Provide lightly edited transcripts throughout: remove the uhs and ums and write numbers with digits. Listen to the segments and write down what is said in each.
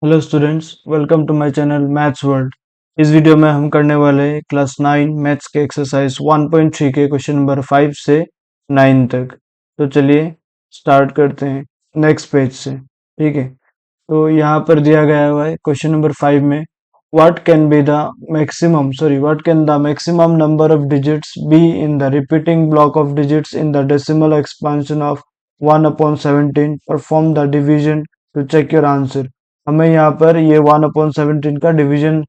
Hello students, welcome to my channel maths world. इस video में हम करने वाले हैं क्लास 9 मैथ्स के एक्सरसाइज 1.3 के क्वेश्चन नंबर 5 से 9 तक। तो चलिए स्टार्ट करते हैं नेक्स्ट पेज से। ठीक है, तो यहाँ पर दिया गया हुआ है क्वेश्चन नंबर 5 में what can the maximum number of digits be in the repeating block of digits in the decimal expansion of 1/17। Perform the division to check your answer. हमें यहाँ पर ये 1/17 का डिवीजन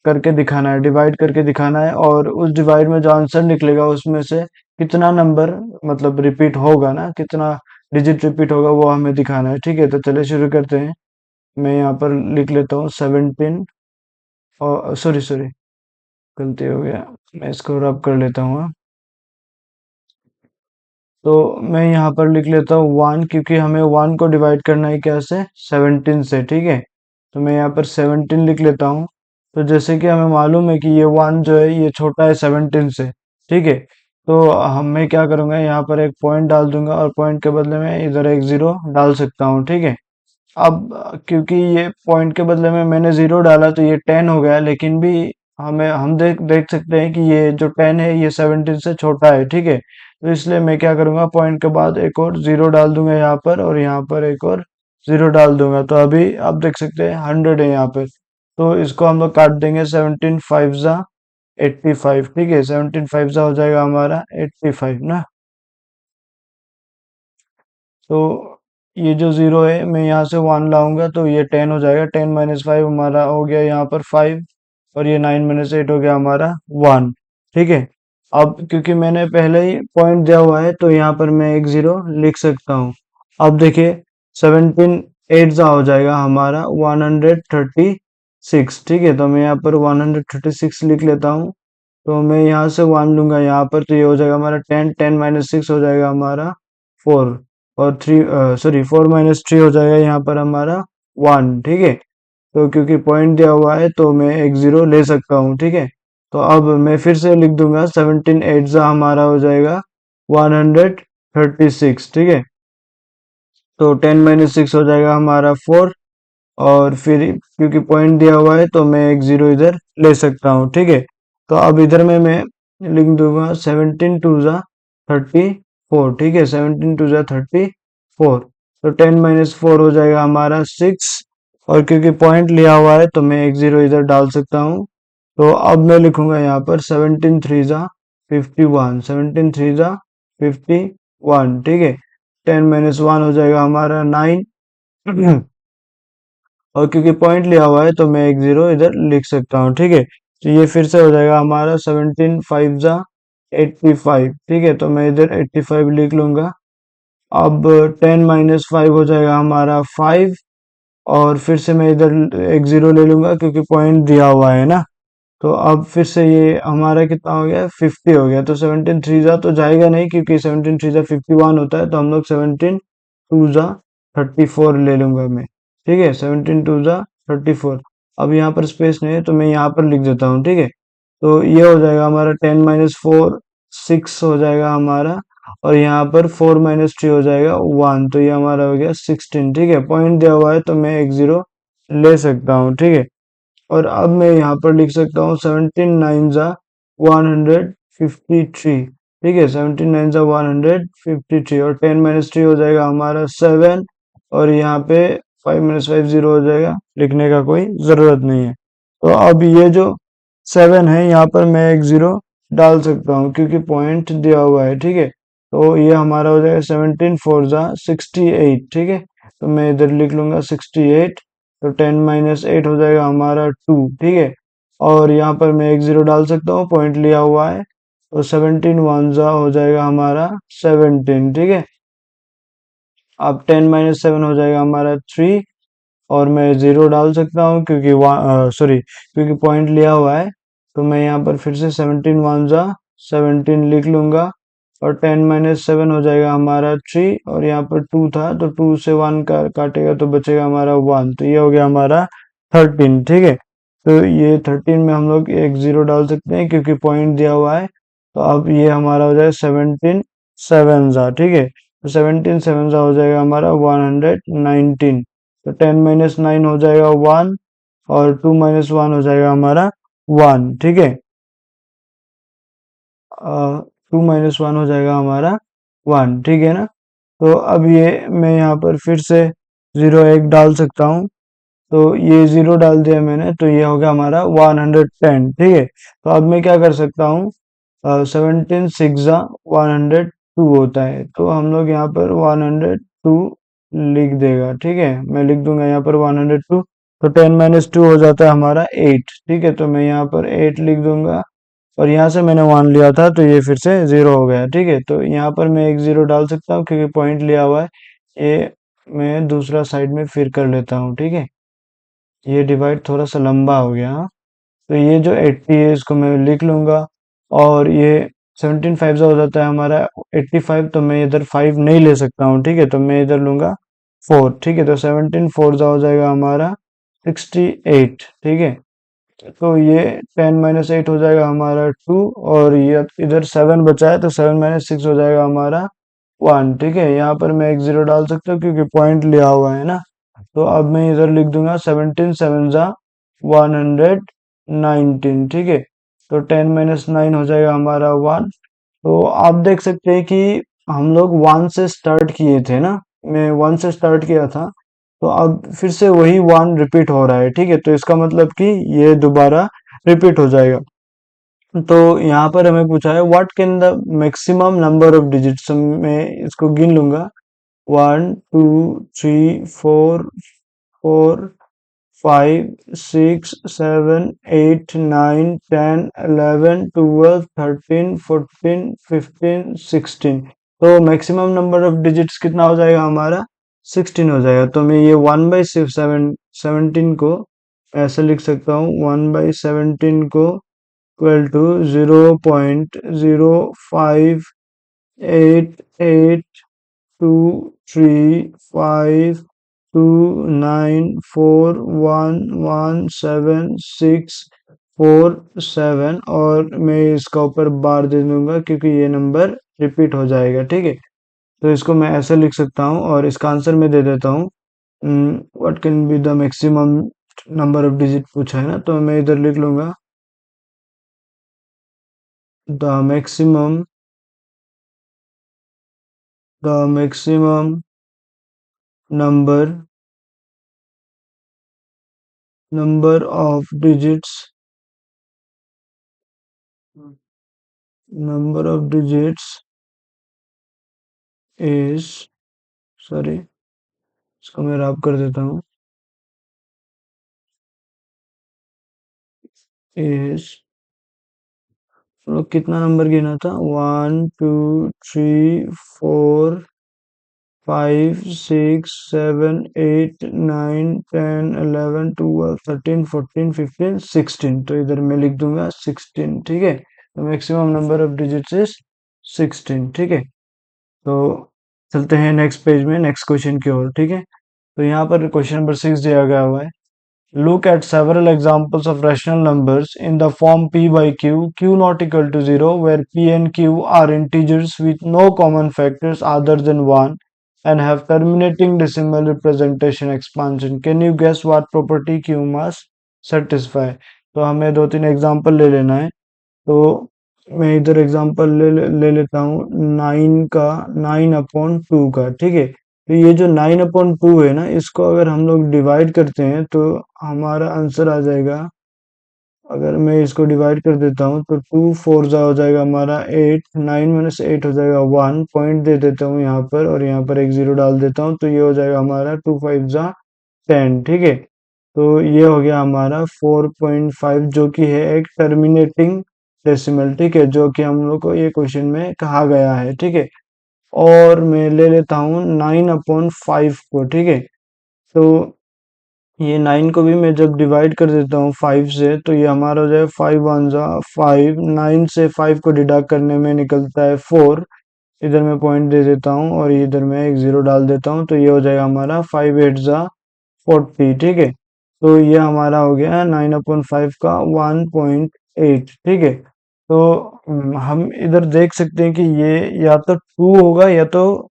करके दिखाना है, डिवाइड करके दिखाना है, और उस डिवाइड में जो आंसर निकलेगा उसमें से कितना नंबर मतलब रिपीट होगा ना, कितना डिजिट रिपीट होगा वो हमें दिखाना है। ठीक है, तो चलिए शुरू करते हैं। मैं यहाँ पर लिख लेता हूँ 17, और सॉरी सॉरी गलती हो गया, मैं इसको रब कर लेता हूँ। तो मैं यहाँ पर लिख लेता हूँ 1, क्योंकि हमें 1 को डिवाइड करना है क्या से, 17 से। ठीक है, तो मैं यहाँ पर 17 लिख लेता हूँ। तो जैसे कि हमें मालूम है कि ये 1 जो है ये छोटा है 17 से। ठीक है, तो हम मैं क्या करूँगा, यहाँ पर एक पॉइंट डाल दूंगा और पॉइंट के बदले में इधर एक जीरो डाल सकता हूँ। ठीक है, अब क्योंकि ये पॉइंट के बदले में मैंने जीरो डाला तो ये 10 हो गया, लेकिन भी हम देख देख सकते हैं कि ये जो 10 है ये 17 से छोटा है। ठीक है, तो इसलिए मैं क्या करूंगा, पॉइंट के बाद एक और जीरो डाल दूंगा यहाँ पर, और यहाँ पर एक और जीरो डाल दूंगा। तो अभी आप देख सकते हैं 100 है यहाँ पे। तो इसको हम लोग काट देंगे, 17 5 जा 85। ठीक है, 17 5 जा हो जाएगा हमारा 85 ना। तो ये जो जीरो है मैं यहाँ से 1 लाऊंगा तो ये 10 हो जाएगा। 10 माइनस 5 हमारा हो गया यहाँ पर 5, और ये 9 माइनस 8 हो गया हमारा 1। ठीक है, अब क्योंकि मैंने पहले ही पॉइंट दिया हुआ है तो यहाँ पर मैं एक जीरो लिख सकता हूँ। अब देखिए 17 8 जा हो जाएगा हमारा 136। ठीक है, तो मैं यहाँ पर 136 लिख लेता हूँ। तो मैं यहाँ से 1 लूंगा यहाँ पर, तो ये हो जाएगा हमारा 10। 10 माइनस 6 हो जाएगा हमारा 4, और 3 सॉरी 4 माइनस 3 हो जाएगा यहाँ पर हमारा 1। ठीक है, तो क्योंकि पॉइंट दिया हुआ है तो मैं एक जीरो ले सकता हूँ। ठीक है, तो अब मैं फिर से लिख दूंगा 17 8 जा हमारा हो जाएगा 136। ठीक है, तो 10 माइनस 6 हो जाएगा हमारा 4, और फिर क्योंकि पॉइंट दिया हुआ है तो मैं एक जीरो इधर ले सकता हूँ। ठीक है, तो अब इधर में मैं लिख दूंगा 17 2 जा 34। ठीक है, 17 2 जा 34, तो 10 माइनस 4 हो जाएगा हमारा 6, और क्योंकि पॉइंट लिया हुआ है तो मैं एक जीरो इधर डाल सकता हूँ। तो अब मैं लिखूंगा यहाँ पर 17 3 जा 51। 17 3 जा 51। ठीक है, 10 माइनस 1 हो जाएगा हमारा 9। और क्योंकि पॉइंट लिया हुआ है तो मैं एक जीरो इधर लिख सकता हूँ। ठीक है, तो ये फिर से हो जाएगा हमारा 17 5 जा 85। ठीक है, तो मैं इधर 85 लिख लूंगा। अब 10 माइनस 5 हो जाएगा हमारा 5, और फिर से मैं इधर एक जीरो ले लूंगा क्योंकि पॉइंट दिया हुआ है ना। तो अब फिर से ये हमारा कितना हो गया, 50 हो गया। तो 17 3 जा तो जाएगा नहीं, क्योंकि 17 3 जा 51 होता है, तो हम लोग 17 2 जा 34 ले लूंगा मैं। ठीक है, 17 2 जा 34। अब यहाँ पर स्पेस नहीं है तो मैं यहाँ पर लिख देता हूँ। ठीक है, तो ये हो जाएगा हमारा 10 माइनस 4 6 हो जाएगा हमारा, और यहाँ पर 4 माइनस 3 हो जाएगा 1, तो ये हमारा हो गया 16। ठीक है, पॉइंट दिया हुआ है तो मैं एक जीरो ले सकता हूँ। ठीक है, और अब मैं यहाँ पर लिख सकता हूँ 17 9 जा 153। ठीक है, 17 9 जा 153, और 10 माइनस 3 हो जाएगा हमारा 7, और यहाँ पे 5 माइनस 5 जीरो हो जाएगा, लिखने का कोई जरूरत नहीं है। तो अब ये जो 7 है यहाँ पर मैं एक जीरो डाल सकता हूँ क्योंकि पॉइंट दिया हुआ है। ठीक है, तो ये हमारा हो जाएगा 17 4 जा 68। ठीक है, तो मैं इधर लिख लूंगा 68। तो 10 माइनस 8 हो जाएगा हमारा 2। ठीक है, और यहाँ पर मैं एक जीरो डाल सकता हूँ, पॉइंट लिया हुआ है। तो 17 1 जा हो जाएगा हमारा 17। ठीक है, अब 10 माइनस 7 हो जाएगा हमारा 3, और मैं जीरो डाल सकता हूँ क्योंकि सॉरी क्योंकि पॉइंट लिया हुआ है। तो मैं यहाँ पर फिर से 17 1 जा 17 लिख लूंगा, और 10 माइनस 7 हो जाएगा हमारा 3, और यहाँ पर 2 था तो 2 से 1 का काटेगा तो बचेगा हमारा 1, तो ये हो गया हमारा 13। ठीक है, तो ये 13 में हम लोग एक जीरो डाल सकते हैं क्योंकि पॉइंट दिया हुआ है। तो अब ये हमारा हो जाएगा 17 7 जा। ठीक है, तो 17 7 जा हो जाएगा हमारा 119। तो 10 - 9 हो जाएगा 1 और 2 - 1 हो जाएगा हमारा 1, ठीक है। 2 - 1 हो जाएगा हमारा 1, ठीक है ना। तो अब ये मैं यहाँ पर फिर से 0 1 डाल सकता हूँ। तो ये 0 डाल दिया मैंने, तो ये हो गया हमारा 110, ठीक है। तो अब मैं क्या कर सकता हूँ, 17 6 102 होता है, तो हम लोग यहाँ पर 102 लिख देगा, ठीक है। मैं लिख दूंगा यहाँ पर 102। तो 10 - 2 हो जाता है हमारा 8, ठीक है। तो मैं यहाँ पर 8 लिख दूंगा और यहाँ से मैंने 1 लिया था, तो ये फिर से 0 हो गया, ठीक है। तो यहाँ पर मैं एक 0 डाल सकता हूँ क्योंकि पॉइंट लिया हुआ है। ये मैं दूसरा साइड में फिर कर लेता हूँ, ठीक है। ये डिवाइड थोड़ा सा लंबा हो गया, हाँ। तो ये जो 80 है इसको मैं लिख लूंगा, और ये 17 5 हो जाता है हमारा 85। तो मैं इधर 5 नहीं ले सकता हूँ, ठीक है। तो मैं इधर लूंगा 4, ठीक है। तो 17 4 हो जाएगा हमारा 68, ठीक है। तो ये 10 - 8 हो जाएगा हमारा 2, और ये इधर 7 बचा है, तो 7 - 6 हो जाएगा हमारा 1, ठीक है। यहाँ पर मैं एक 0 डाल सकता हूँ क्योंकि पॉइंट लिया हुआ है ना। तो अब मैं इधर लिख दूंगा 17 7 जा 119, ठीक है। तो 10 - 9 हो जाएगा हमारा 1। तो आप देख सकते हैं कि हम लोग 1 से स्टार्ट किए थे ना, मैं 1 से स्टार्ट किया था। तो अब फिर से वही 1 रिपीट हो रहा है, ठीक है। तो इसका मतलब कि ये दोबारा रिपीट हो जाएगा। तो यहाँ पर हमें पूछा है what can the maximum number of digits, मैं इसको गिन लूंगा 1 2 3 4 4 5 6 7 8 9 10 11 12 13 14 15 16। तो मैक्सिमम नंबर ऑफ डिजिट्स कितना हो जाएगा हमारा 16 हो जाएगा। तो मैं ये 1/17 को ऐसे लिख सकता हूँ, 1/17 को इक्वल टू 0.058823529411767, और मैं इसका ऊपर बार दे दूंगा क्योंकि ये नंबर रिपीट हो जाएगा, ठीक है। तो इसको मैं ऐसे लिख सकता हूँ, और इसका आंसर मैं दे देता हूँ। What can be the maximum number of digit पूछा है ना, तो मैं इधर लिख लूंगा the maximum the maximum number of digits, number of digits is, sorry, इसको मैं रब कर देता हूँ, is, तो कितना नंबर गिना था, 1 2 3 4 5 6 7 8 9 10 11 12 13 14 15 16। तो इधर मैं लिख दूंगा 16, ठीक है। तो maximum number of digits is 16, ठीक है। तो चलते हैं नेक्स्ट पेज में, नेक्स्ट क्वेश्चन की ओर, ठीक है। तो यहाँ पर क्वेश्चन नंबर 6 दिया गया हुआ है। Look at several examples of rational numbers in the form p by q, q not equal to 0, where p and q are integers with no common factors other than 1 and have terminating decimal representation expansion. Can you guess what property q must satisfy? तो हमें दो तीन example ले लेना है। तो मैं इधर एग्जांपल ले लेता हूँ 9/2 का, ठीक है। तो ये जो 9/2 है ना, इसको अगर हम लोग डिवाइड करते हैं तो हमारा आंसर आ जाएगा। अगर मैं इसको डिवाइड कर देता हूँ तो 2 4 जा हो जाएगा हमारा 8, 9 - 8 हो जाएगा 1, पॉइंट दे देता हूँ यहाँ पर, और यहाँ पर एक 0 डाल देता हूँ, तो ये हो जाएगा हमारा 2 5 जा 10, ठीक है। तो ये हो गया हमारा 4.5, जो कि है एक टर्मिनेटिंग डेसिमल, ठीक है, जो कि हम लोग को ये क्वेश्चन में कहा गया है, ठीक है। और मैं ले लेता हूँ 9/5 को, ठीक है। तो ये 9 को भी मैं जब डिवाइड कर देता हूँ 5 से, तो ये हमारा हो जाए 5 1 जा 5, 9 से 5 को डिडक्ट करने में निकलता है 4। इधर मैं पॉइंट दे देता हूँ और इधर मैं एक 0 डाल देता हूँ, तो ये हो जाएगा हमारा 5 8 जा 40, ठीक है। तो ये हमारा हो गया 9/5 का 1.8, ठीक है। तो हम इधर देख सकते हैं कि ये या तो 2 होगा या तो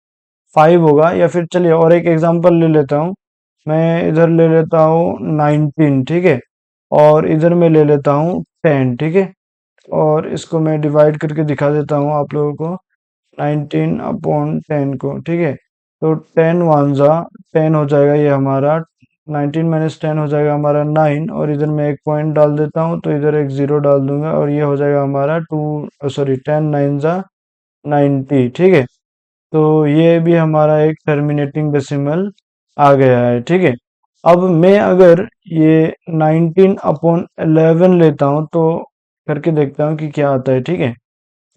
5 होगा, या फिर चलिए और एक एग्जांपल ले लेता हूँ। मैं इधर ले लेता हूँ 19, ठीक है, और इधर मैं ले लेता हूँ 10, ठीक है, और इसको मैं डिवाइड करके दिखा देता हूँ आप लोगों को, 19/10 को, ठीक है। तो 10 हो जाएगा ये हमारा, 19 - 10 हो जाएगा हमारा 9, और इधर मैं एक पॉइंट डाल देता हूँ, तो इधर एक जीरो डाल दूंगा, और ये हो जाएगा हमारा 10 9 90, ठीक है। तो ये भी हमारा एक टर्मिनेटिंग डेसिमल आ गया है, ठीक है। अब मैं अगर ये 19/11 लेता हूँ, तो करके देखता हूँ कि क्या आता है, ठीक है।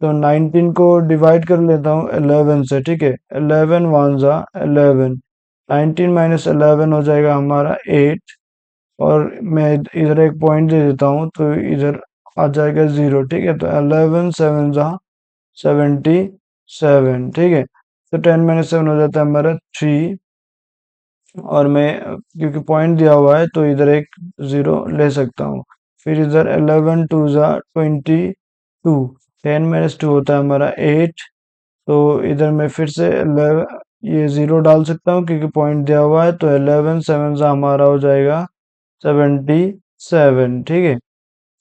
तो 19 को डिवाइड कर लेता हूँ 11 से, ठीक है, 11 वन जा 11, 19 - 11 हो जाएगा हमारा 8, और मैं इधर एक पॉइंट दे देता हूँ, तो इधर आ जाएगा जीरो, ठीक है। तो 11 7 जा 77, ठीक है। तो 10 - 7 हो जाता है हमारा 3, और मैं क्योंकि पॉइंट दिया हुआ है, तो इधर एक जीरो ले सकता हूँ। फिर इधर 11 2 जा 22, 10 - 2 होता है हमारा 8, तो इधर मैं फिर से 11 ये जीरो डाल सकता हूँ क्योंकि पॉइंट दिया हुआ है, तो 11 7 जा हमारा हो जाएगा 77, ठीक है।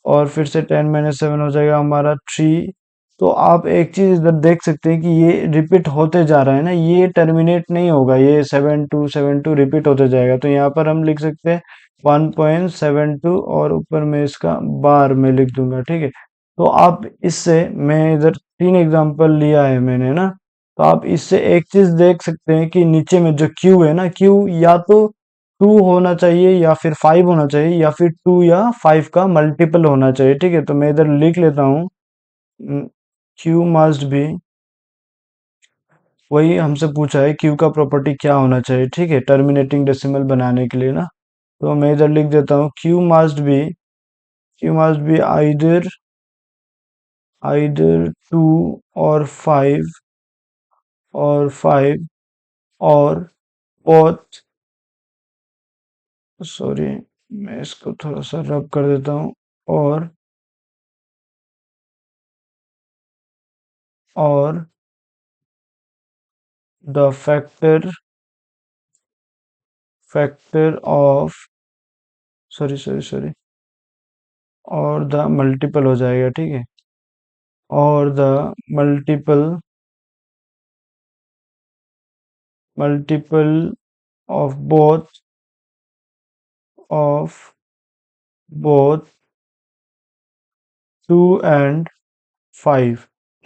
और फिर से 10 - 7 हो जाएगा हमारा 3। तो आप एक चीज इधर देख सकते हैं कि ये रिपीट होते जा रहा है ना, ये टर्मिनेट नहीं होगा, ये 7 2 7 2 रिपीट होते जाएगा। तो यहाँ पर हम लिख सकते हैं 1.72, और ऊपर में इसका बार में लिख दूंगा, ठीक है। तो आप इससे, मैं इधर 3 एग्जांपल लिया है मैंने ना, तो आप इससे एक चीज देख सकते हैं कि नीचे में जो क्यू है ना, क्यू या तो 2 होना चाहिए, या फिर 5 होना चाहिए, या फिर 2 या 5 का मल्टीपल होना चाहिए, ठीक है। तो मैं इधर लिख लेता हूँ, क्यू मस्ट बी, वही हमसे पूछा है क्यू का प्रॉपर्टी क्या होना चाहिए, ठीक है, टर्मिनेटिंग डेसिमल बनाने के लिए ना। तो मैं इधर लिख देता हूँ क्यू मस्ट बी आइदर 2 और 5, और बोथ, सॉरी, मैं इसको थोड़ा सा रब कर देता हूँ, और द फैक्टर ऑफ, सॉरी, और द मल्टीपल हो जाएगा, ठीक है, और the multiple multiple of of both 2 and 5,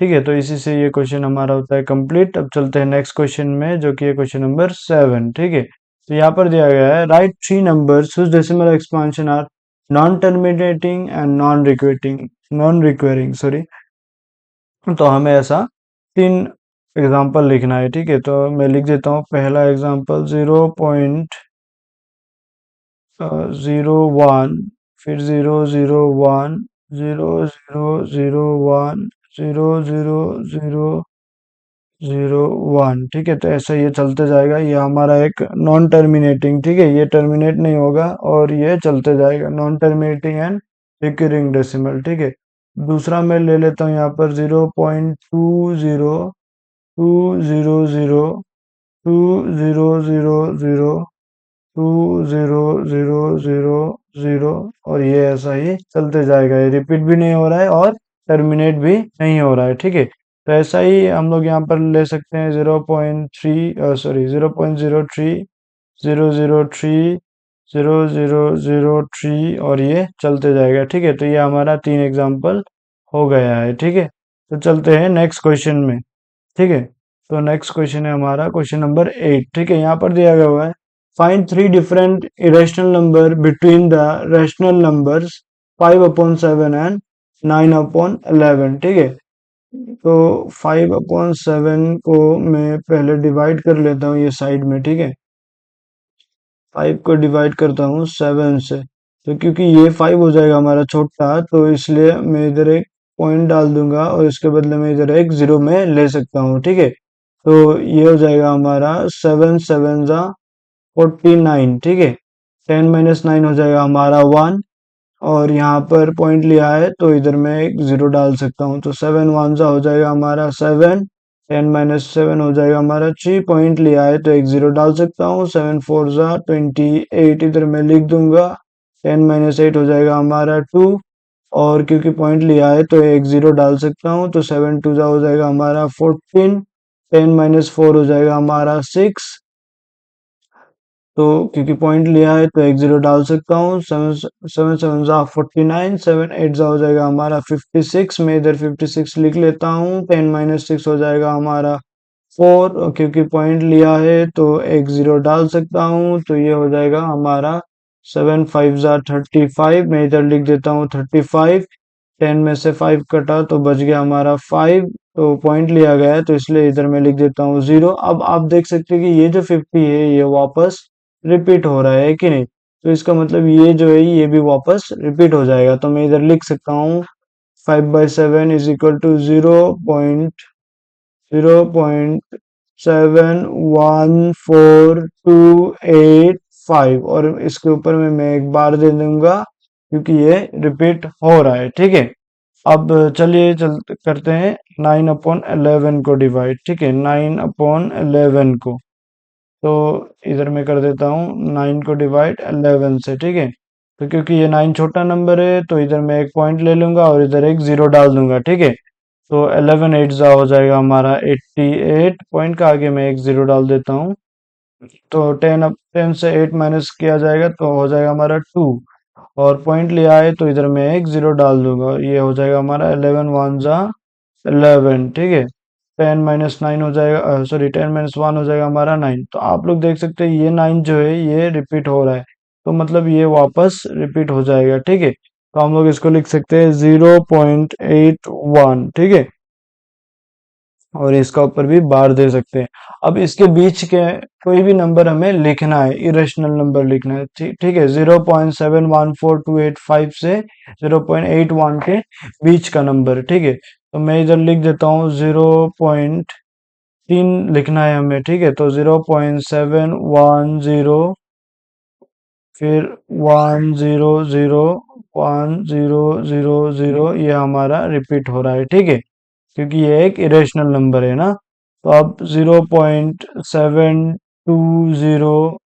ठीक है। तो इसी से ये क्वेश्चन हमारा होता है कंप्लीट। अब चलते हैं नेक्स्ट क्वेश्चन में, जो कि है क्वेश्चन नंबर 7, ठीक है। तो यहाँ पर दिया गया है, write 3 numbers whose decimal expansion are non terminating and non recurring, sorry. तो हमें ऐसा 3 एग्जाम्पल लिखना है, ठीक है। तो मैं लिख देता हूँ पहला एग्जाम्पल 0.01, फिर 0 0 1 0 0 0 1 0 0 0 0 1, ठीक है। तो ऐसा ये चलते जाएगा, ये हमारा एक नॉन टर्मिनेटिंग, ठीक है, ये टर्मिनेट नहीं होगा, और ये चलते जाएगा, non terminating and recurring decimal, ठीक है। दूसरा मैं ले लेता हूँ यहाँ पर 0.200200020000, और ये ऐसा ही चलते जाएगा, ये रिपीट भी नहीं हो रहा है और टर्मिनेट भी नहीं हो रहा है, ठीक है। तो ऐसा ही हम लोग यहाँ पर ले सकते हैं 0.3 और ये चलते जाएगा, ठीक है। तो ये हमारा 3 एग्जाम्पल हो गया है, ठीक है। तो चलते हैं नेक्स्ट क्वेश्चन में, ठीक है। तो नेक्स्ट क्वेश्चन है हमारा क्वेश्चन नंबर 8, ठीक है। यहाँ पर दिया गया हुआ है, find 3 different irrational number between the rational numbers 5/7 and 9/11, ठीक है। तो 5/7 को मैं पहले डिवाइड कर लेता हूँ ये साइड में, ठीक है। 5 को डिवाइड करता हूँ 7 से, तो क्योंकि ये 5 हो जाएगा हमारा छोटा, तो इसलिए मैं इधर एक पॉइंट डाल दूंगा, और इसके बदले में इधर एक जीरो में ले सकता हूँ, ठीक है। तो ये हो जाएगा हमारा 7 7 जा 49, ठीक है। 10 - 9 हो जाएगा हमारा 1, और यहाँ पर पॉइंट लिया है, तो इधर मैं एक जीरो डाल सकता हूँ, तो 7 1 जा हो जाएगा हमारा 7, 10 - 7 हो जाएगा हमारा 3 पॉइंट लिया है तो एक जीरो डाल सकता हूँ। 7 4 = 28 इधर मैं लिख दूंगा। 10 - 8 हो जाएगा हमारा 2 और क्योंकि पॉइंट लिया है तो एक जीरो डाल सकता हूँ तो 7 2 हो जाएगा हमारा 14। 10 - 4 हो जाएगा हमारा 6 तो क्योंकि पॉइंट लिया है तो एक जीरो डाल सकता हूँ। 7 7 * 49 7 8 हो जाएगा हमारा 56। मैं इधर 56 लिख लेता हूँ। 10 - 6 हो जाएगा हमारा 4 और क्योंकि पॉइंट लिया है तो एक जीरो डाल सकता हूँ तो ये हो जाएगा हमारा 7 5 = 35। मैं इधर लिख देता हूँ 35। 10 में से 5 कटा तो बच गया हमारा 5 तो पॉइंट लिया गया है तो इसलिए इधर मैं लिख देता हूँ 0। अब आप देख सकते हैं कि ये जो 50 है ये वापस रिपीट हो रहा है कि नहीं। तो इसका मतलब ये जो है ये भी वापस रिपीट हो जाएगा तो मैं इधर लिख सकता हूँ 5/7 = 0.71428 और इसके ऊपर में मैं एक बार दे दूंगा क्योंकि ये रिपीट हो रहा है। ठीक है, अब चलिए करते हैं 9/11 को डिवाइड। ठीक है, 9/11 को तो इधर मैं कर देता हूँ 9 को डिवाइड 11 से। ठीक है, तो क्योंकि ये 9 छोटा नंबर है तो इधर मैं एक पॉइंट ले लूंगा और इधर एक जीरो डाल दूंगा। ठीक है, तो 11 8 हो जाएगा हमारा 88। पॉइंट का आगे मैं एक जीरो डाल देता हूँ तो 10 से 8 माइनस किया जाएगा तो हो जाएगा हमारा 2 और पॉइंट लिया है तो इधर मैं एक जीरो डाल दूंगा। ये हो जाएगा हमारा 11 1 11। ठीक है, 10 - 9 हो जाएगा, सॉरी 10 - 1 हो जाएगा हमारा 9। तो आप लोग देख सकते हैं ये 9 जो है ये रिपीट हो रहा है तो मतलब ये वापस रिपीट हो जाएगा। ठीक है, तो हम लोग इसको लिख सकते हैं 0.81। ठीक है, और इसका ऊपर भी बार दे सकते हैं। अब इसके बीच के कोई भी नंबर हमें लिखना है, इरेशनल नंबर लिखना है। ठीक ठीक है, 0.714285 से 0.81 के बीच का नंबर। ठीक है, तो मैं इधर लिख देता हूँ 0.3 लिखना है हमें। ठीक है, तो 0.710 फिर 100 1000 ये हमारा रिपीट हो रहा है। ठीक है, क्योंकि ये एक इरेशनल नंबर है ना। तो अब 0.720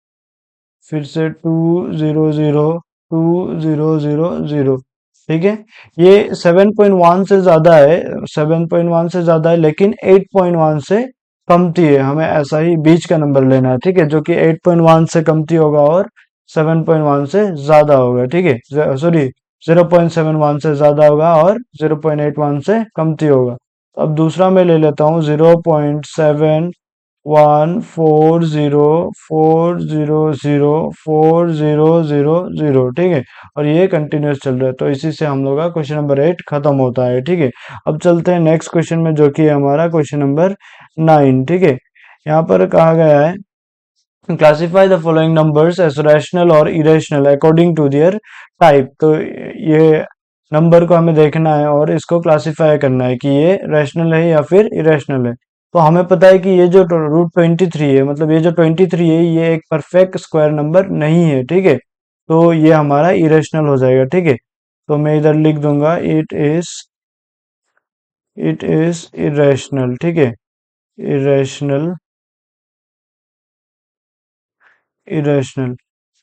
फिर से 200 2000। ठीक है, ये 7.1 से ज्यादा है, 7.1 से ज्यादा है लेकिन 8.1 से कमती है। हमें ऐसा ही बीच का नंबर लेना है। ठीक है, जो कि 8.1 से कमती होगा और 7.1 से ज्यादा होगा। ठीक है, सॉरी 0.71 से ज्यादा होगा और 0.81 से कमती होगा। अब दूसरा मैं ले लेता हूँ 0.7140400400। ठीक है, और ये कंटिन्यूस चल रहा है तो इसी से हम लोग का क्वेश्चन नंबर 8 खत्म होता है। ठीक है, अब चलते हैं नेक्स्ट क्वेश्चन में जो कि है हमारा क्वेश्चन नंबर 9। ठीक है, यहाँ पर कहा गया है classify the following numbers as rational और irrational according to their type. तो ये नंबर को हमें देखना है और इसको क्लासिफाई करना है कि ये रैशनल है या फिर इरेशनल है। तो हमें पता है कि ये जो √23 है, मतलब ये जो 23 है ये एक परफेक्ट स्क्वायर नंबर नहीं है। ठीक है, तो ये हमारा इरेशनल हो जाएगा। ठीक है, तो मैं इधर लिख दूंगा इट इज इरेशनल। ठीक है, इरेशनल इरेशनल।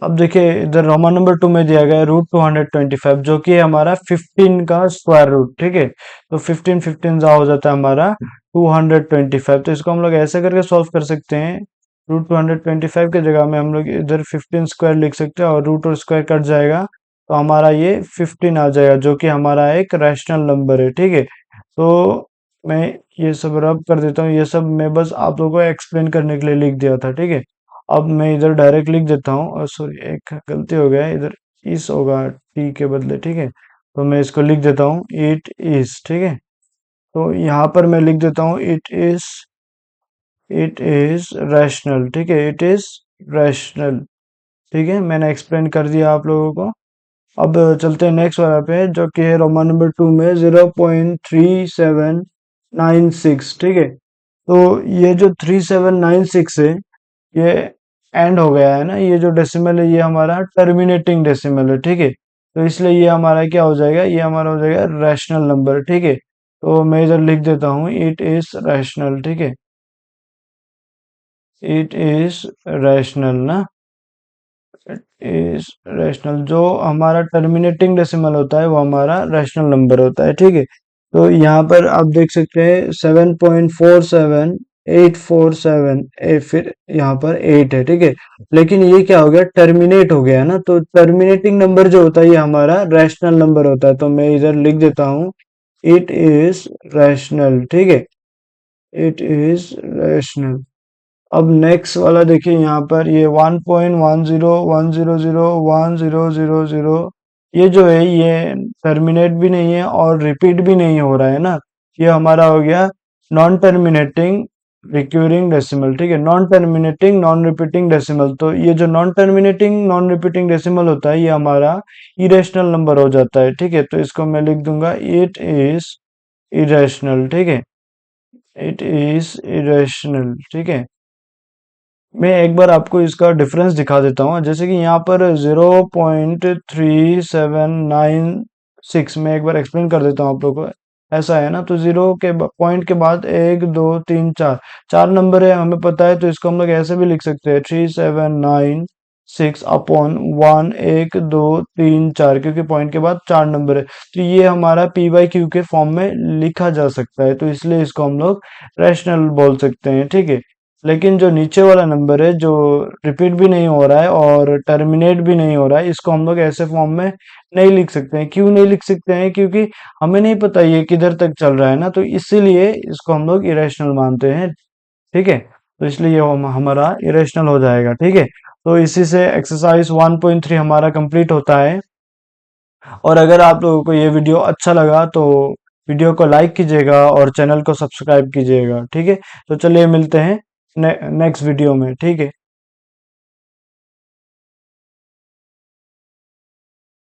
अब देखिए इधर रोमन नंबर 2 में दिया गया है √225 जो कि है हमारा 15 का स्क्वायर रूट। ठीक है, तो 15 15 जा हो जाता है हमारा 225। तो इसको हम लोग ऐसे करके सॉल्व कर सकते हैं। √225 की जगह में हम लोग इधर 15 स्क्वायर लिख सकते हैं और रूट और स्क्वायर कट जाएगा तो हमारा ये 15 आ जाएगा जो कि हमारा एक रैशनल नंबर है। ठीक है, तो मैं ये सब रब कर देता हूँ। ये सब मैं बस आप लोगों को एक्सप्लेन करने के लिए लिख दिया था। ठीक है, अब मैं इधर डायरेक्ट लिख देता हूँ, और सॉरी एक गलती हो गया है, इधर इस होगा टी के बदले। ठीक है, तो मैं इसको लिख देता हूँ इट इज। ठीक है, तो यहाँ पर मैं लिख देता हूँ इट इज रैशनल। ठीक है, इट इज रैशनल। ठीक है, मैंने एक्सप्लेन कर दिया आप लोगों को। अब चलते हैं नेक्स्ट वाला पे जो कि है रोमन नंबर 2 में 0.3796। ठीक है, तो ये जो 3796 है ये एंड हो गया है ना, ये जो डेसिमल है ये हमारा टर्मिनेटिंग डेसिमल है। ठीक है, तो इसलिए ये हमारा क्या हो जाएगा, ये हमारा हो जाएगा रैशनल नंबर। ठीक है, तो मैं इधर लिख देता हूँ इट इज रैशनल, ठीक है, इट इज रैशनल ना, इज रैशनल। जो हमारा टर्मिनेटिंग डेसिमल होता है वो हमारा रैशनल नंबर होता है, ठीक है। तो यहाँ पर आप देख सकते हैं 7.47847, फिर यहाँ पर 8 है, ठीक है। लेकिन ये क्या हो गया, टर्मिनेट हो गया ना, तो टर्मिनेटिंग नंबर जो होता है ये हमारा रैशनल नंबर होता है। तो मैं इधर लिख देता हूँ इट इज रैशनल, ठीक है, इट इज रैशनल। अब नेक्स्ट वाला देखिए, यहाँ पर ये 1.1010001000, ये जो है ये टर्मिनेट भी नहीं है और रिपीट भी नहीं हो रहा है ना, ये हमारा हो गया नॉन टर्मिनेटिंग रिक्यूरिंग डेसिमल, ठीक है, non terminating non repeating decimal. तो ये जो non terminating non repeating decimal होता है ये हमारा इरेशनल नंबर हो जाता है, ठीक है। तो इसको मैं लिख दूंगा इट इज इरेशनल, ठीक है, इट इज इरेशनल, ठीक है। मैं एक बार आपको इसका डिफरेंस दिखा देता हूँ, जैसे कि यहाँ पर 0.3796, मैं एक बार एक्सप्लेन कर देता हूँ आप लोगों को। ऐसा है ना, तो जीरो के पॉइंट के बाद 1 2 3 4 चार नंबर है, हमें पता है, तो इसको हम लोग ऐसे भी लिख सकते हैं 3796 अपॉन 1 1 2 3 4, क्योंकि पॉइंट के बाद चार नंबर है, तो ये हमारा पी बाई क्यू के फॉर्म में लिखा जा सकता है, तो इसलिए इसको हम लोग रैशनल बोल सकते हैं, ठीक है। लेकिन जो नीचे वाला नंबर है जो रिपीट भी नहीं हो रहा है और टर्मिनेट भी नहीं हो रहा है, इसको हम लोग ऐसे फॉर्म में नहीं लिख सकते हैं। क्यों नहीं लिख सकते हैं, क्योंकि हमें नहीं पता ये किधर तक चल रहा है ना, तो इसीलिए इसको हम लोग इरेशनल मानते हैं, ठीक है। तो इसलिए ये हमारा इरेशनल हो जाएगा, ठीक है। तो इसी से एक्सरसाइज 1.3 हमारा कंप्लीट होता है। और अगर आप लोगों को ये वीडियो अच्छा लगा तो वीडियो को लाइक कीजिएगा और चैनल को सब्सक्राइब कीजिएगा, ठीक है। तो चलिए मिलते हैं नेक्स्ट वीडियो में, ठीक है।